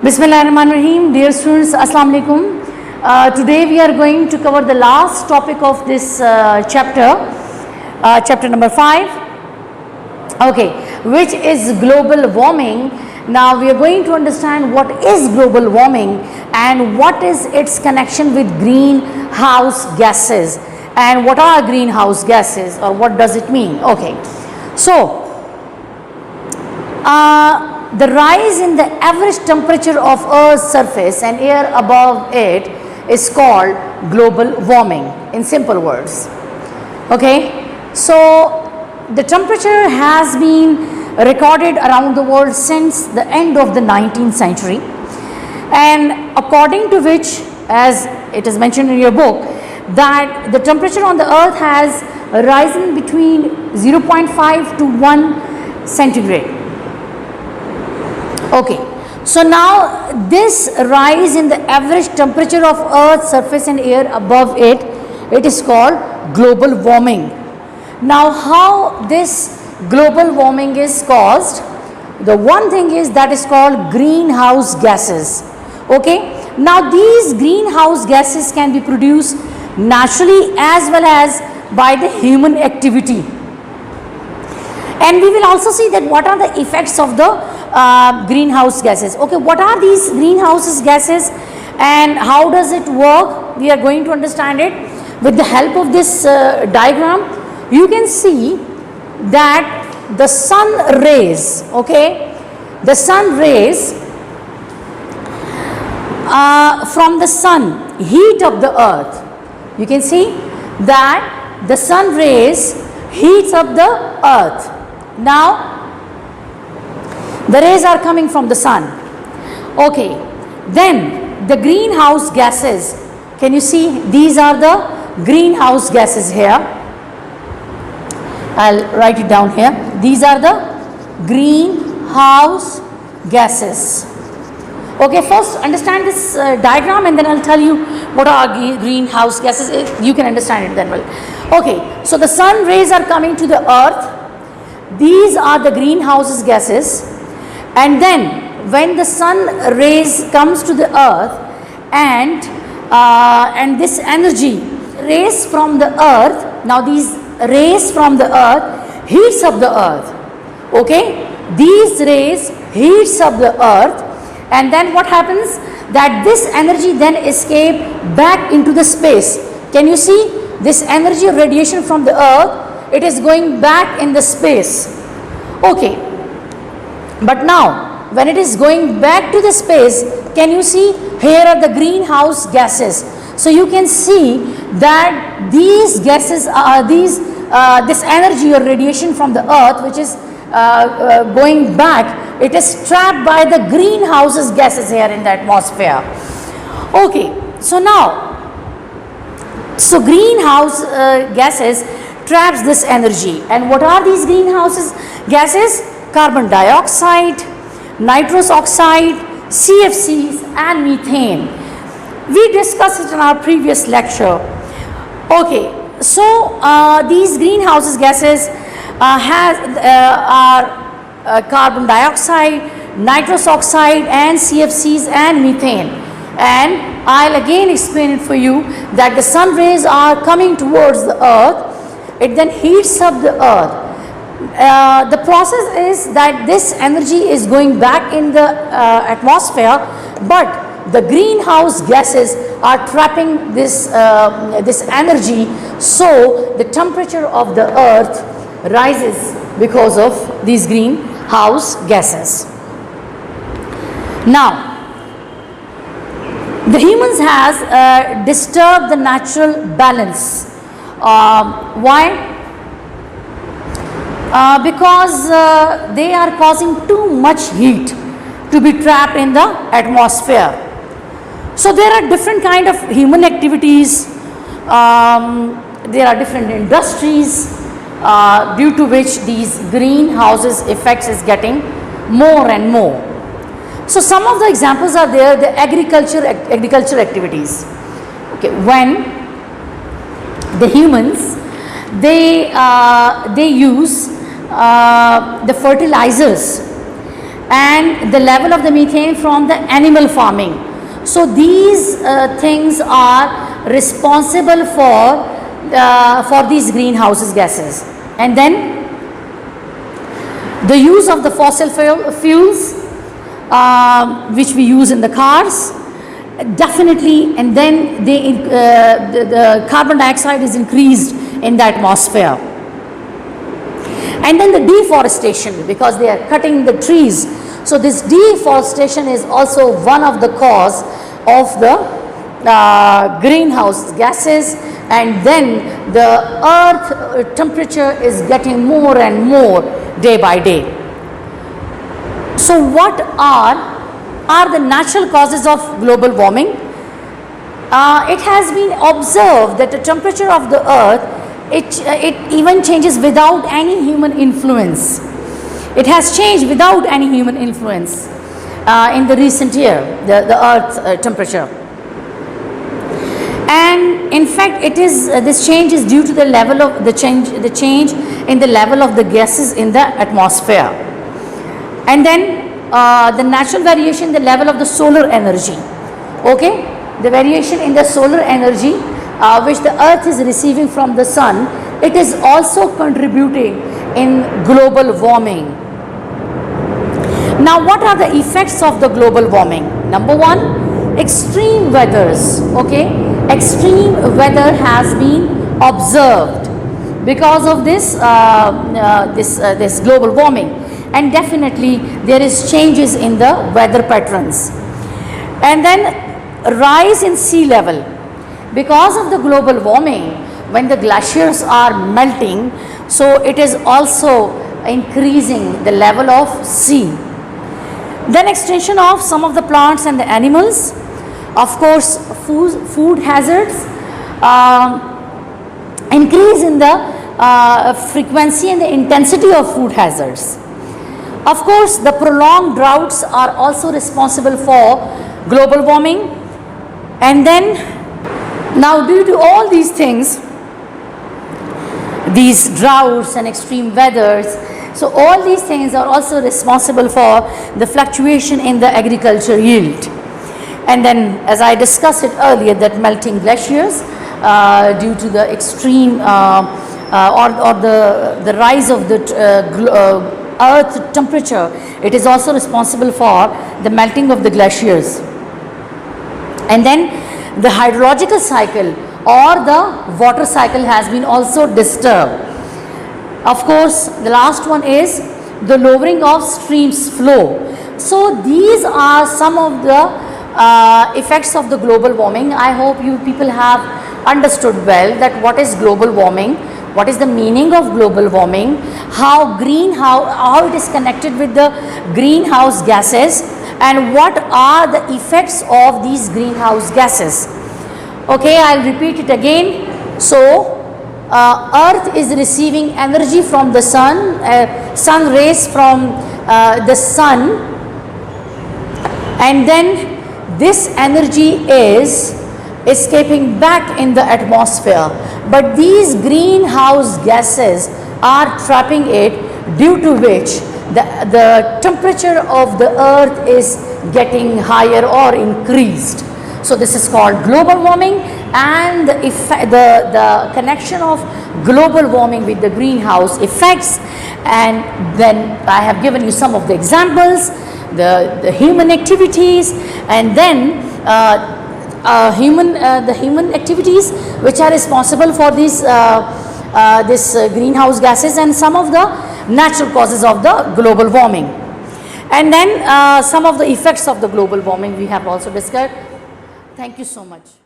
Bismillahirrahmanirrahim. Dear students, Assalamu alaikum. Today we are going to cover the last topic of this chapter number 5, okay, which is global warming. Now we are going to understand what is global warming and what is its connection with greenhouse gases and what are greenhouse gases or what does it mean. Okay, so the rise in the average temperature of Earth's surface and air above it is called global warming, in simple words. Okay, so the temperature has been recorded around the world since the end of the 19th century, and according to which, as it is mentioned in your book, that the temperature on the Earth has risen between 0.5 to 1 centigrade. Okay, so now this rise in the average temperature of Earth's surface and air above it is called global warming. Now how this global warming is caused? The one thing is that is called greenhouse gases. Okay, now these greenhouse gases can be produced naturally as well as by the human activity. And we will also see that what are the effects of the greenhouse gases. Okay, what are these greenhouse gases and how does it work? We are going to understand it with the help of this diagram. You can see that the sun rays, okay, the sun rays from the sun heat up the earth. You can see that the sun rays heats up the earth. Now the rays are coming from the sun. Okay, then the greenhouse gases, can you see these are the greenhouse gases here? I'll write it down here. These are the greenhouse gases. Okay, first understand this diagram and then I'll tell you what are greenhouse gases. You can understand it then well. Okay, so the sun rays are coming to the earth. These are the greenhouse gases. And then when the sun rays comes to the earth and this energy rays from the earth, now these rays from the earth heats up the earth. Okay, these rays heats up the earth, and then what happens that this energy then escape back into the space. Can you see this energy of radiation from the earth? It is going back in the space. Okay. But now when it is going back to the space, can you see here are the greenhouse gases. So you can see that these gases are this energy or radiation from the earth which is going back, it is trapped by the greenhouse gases here in the atmosphere. Okay, so now greenhouse gases traps this energy, and what are these greenhouse gases? Carbon dioxide, nitrous oxide, CFCs and methane. We discussed it in our previous lecture. Okay, so these greenhouse gases are carbon dioxide, nitrous oxide and CFCs and methane. And I'll again explain it for you that the sun rays are coming towards the earth. It then heats up the earth. The process is that this energy is going back in the atmosphere, but the greenhouse gases are trapping this energy, so the temperature of the earth rises because of these greenhouse gases. Now the humans has disturbed the natural balance. Why? Because they are causing too much heat to be trapped in the atmosphere. So there are different kind of human activities, there are different industries due to which these greenhouses effects is getting more and more. So some of the examples are there, the agriculture activities. Okay, when the humans they use the fertilizers and the level of the methane from the animal farming. So these things are responsible for these greenhouse gases. And then the use of the fossil fuels which we use in the cars, definitely, and then the carbon dioxide is increased in the atmosphere. And then the deforestation, because they are cutting the trees. So this deforestation is also one of the cause of the greenhouse gases, and then the earth temperature is getting more and more day by day. So what are the natural causes of global warming? It has been observed that the temperature of the earth, it even changes without any human influence. It has changed without any human influence in the recent year, the earth temperature. And in fact, it is this change is due to the level of the change in the level of the gases in the atmosphere. And then the natural variation in the level of the solar energy. Okay, the variation in the solar energy which the earth is receiving from the sun, it is also contributing in global warming. Now what are the effects of the global warming? Number one, extreme weathers. Okay, extreme weather has been observed because of this this global warming, and definitely there is changes in the weather patterns. And then rise in sea level. Because of the global warming, when the glaciers are melting, so it is also increasing the level of sea. Then extinction of some of the plants and the animals. Of course, food hazards, increase in the frequency and the intensity of food hazards. Of course, the prolonged droughts are also responsible for global warming. And then now, due to all these things, these droughts and extreme weathers, so all these things are also responsible for the fluctuation in the agriculture yield. And then, as I discussed it earlier, that melting glaciers due to the extreme or the rise of the earth temperature, it is also responsible for the melting of the glaciers. And then the hydrological cycle or the water cycle has been also disturbed. Of course, the last one is the lowering of streams flow. So these are some of the effects of the global warming. I hope you people have understood well that what is global warming, what is the meaning of global warming, how it is connected with the greenhouse gases, and what are the effects of these greenhouse gases. Okay, I'll repeat it again. So earth is receiving energy from the sun, sun rays from the sun, and then this energy is escaping back in the atmosphere, but these greenhouse gases are trapping it, due to which the temperature of the earth is getting higher or increased. So this is called global warming, and the connection of global warming with the greenhouse effects. And then I have given you some of the examples, the human activities, and then the human activities which are responsible for these greenhouse gases, and some of the natural causes of the global warming. And then some of the effects of the global warming we have also discussed. Thank you so much.